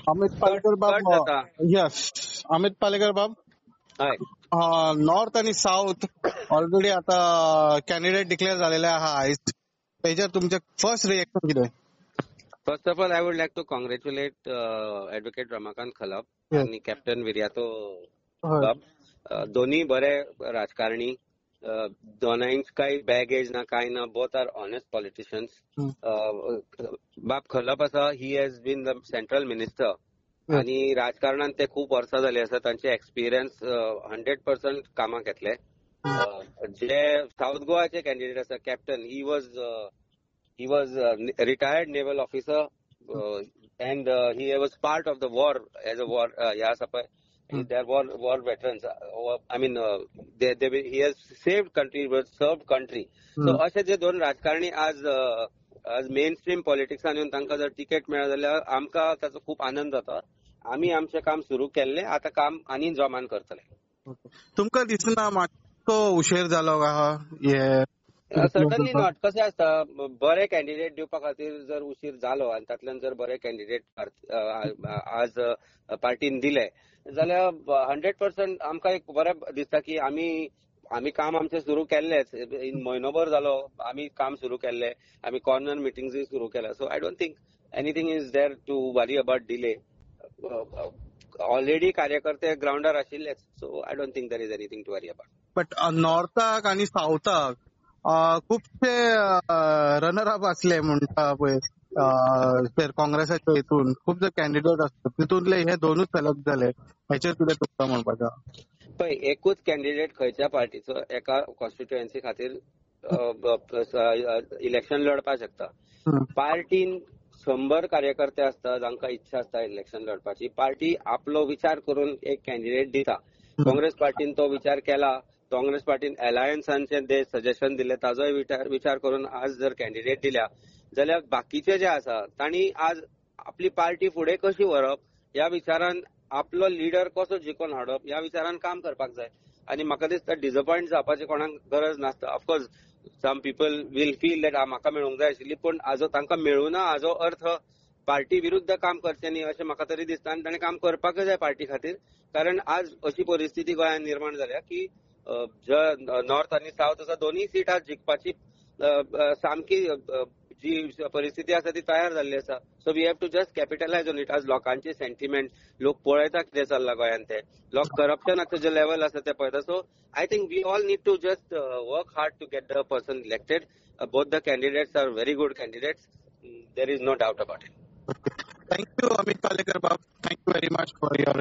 Amit cut Palekar cut बाब. जाता. Yes, Amit Palekar बाब. हय. नॉर्थ आणि साऊथ ऑलरेडी आता कॅन्डिडेट डिक्लेअर झालेले आहात. त्याच्यावर तुमचे फर्स्ट रिएक्शन किती? First of all I would like to congratulate advocate Ramakant Khalap आणि कॅप्टन विर्यातो बाब. दोन्ही बरे राजकारणी. दोनांच काही बॅगेज ना काही ना. Both are honest politicians. बाब खलप आसा, he has been the central minister आणि राजकारणात ते खूप वर्सां जाली आसा. तांचे एक्सपिरियन्स 100% कामाक येतले. जे साऊथ गोवाचे कॅन्डिडेट आसा captain, he was a retired naval officer and he was part of the war as a war they are war veterans. I mean he has saved country, served country. So असे जे दोन राजकारणी आज main stream पॉलिटिक्सान येवन तांकां जर ticket मेळ्ळा जाल्यार आमकां ताचो खूप आनंद जाता. आमी आमचें काम सुरू केल्लें, आता काम आनी जोमान करतले. तुमकां दिसना मातसो उशीर जालो काय हे? Certainly not. कशें आसता, बरे कॅन्डिडेट दिवपा खातीर जर उशीर जालो आनी तातूंतल्यान जर बरे कॅन्डिडेट आज पार्टीन दिले जाल्यार 100% आमकां एक बरें दिसता की आमी काम आमचें सुरू केल्लेंच. म्हयनोभर जालो आमी काम सुरू केल्लें. आमी कॉर्नर मिटिंग्सूय सुरू केल्या. So I don't think anything is there to worry about delay. Already कार्यकर्ते ग्राउंडार आशिल्लेच. So I don't think there is anything to worry about. But नॉर्थाक आणि साऊथाक खूपशे रनर अप असले म्हणटा पळय काँग्रेसाच्या हितून खूप जे कॅन्डिडेट असतात तितूंतले हे दोनूच सिलेक्ट झाले. ह्याचेर कितें तुमकां म्हणपाचें? पळय, एकूच कॅन्डिडेट खंयच्या पार्टीचो एका कॉन्स्टिट्युएन्सी खातीर इलेक्शन लढपाक शकता. पार्टीन 100 कार्यकर्ते असतात जांकां इच्छा असता इलेक्शन लढपाची. पार्टी आपलो विचार करून एक कॅन्डिडेट दिता. काँग्रेस पार्टीन तो विचार केला. काँग्रेस पार्टीन अलायन्सांचे जे सजेशन दिले ताजोय विचार करून आज जर कॅन्डिडेट दिल्या जाल्यार बाकीचे जे आसा तांणी आज आपली पार्टी फुडें कशी व्हरप ह्या विचारान, आपलो लिडर कसो जिखून हाडप ह्या विचारान काम करपाक जाय. आनी म्हाका दिसता डिसअपॉयंट जावपाची कोणाक गरज नासता. Of course some people will feel that म्हाका मेळूंक जाय आशिल्ली, पूण तांकां मेळूना हाजो अर्थ पार्टी विरुद्ध काम करचें न्ही अशें म्हाका तरी दिसता. आनी ताणें काम करपाकच जाय पार्टी खातीर. कारण आज अशी परिस्थिती गोंयांत निर्माण जाल्या की नॉर्थ आणि साऊथ आसा दोनूय सिटां जिखपाची सामकी जी परिस्थिती आसा ती तयार जाल्ली आसा. So we have to just capitalise on it. आज लोकांचे सेंटिमेंट, लोक पळयता कितें चल्लां गोंयांत ते. लोक करप्शनाचो जे लेवल आसा ते पळयता. So I think we all need to just work hard to get the person elected. Both the candidates are very good candidates. There is no doubt about it. Thank you Amit Palekar बाब. Thank you very much for your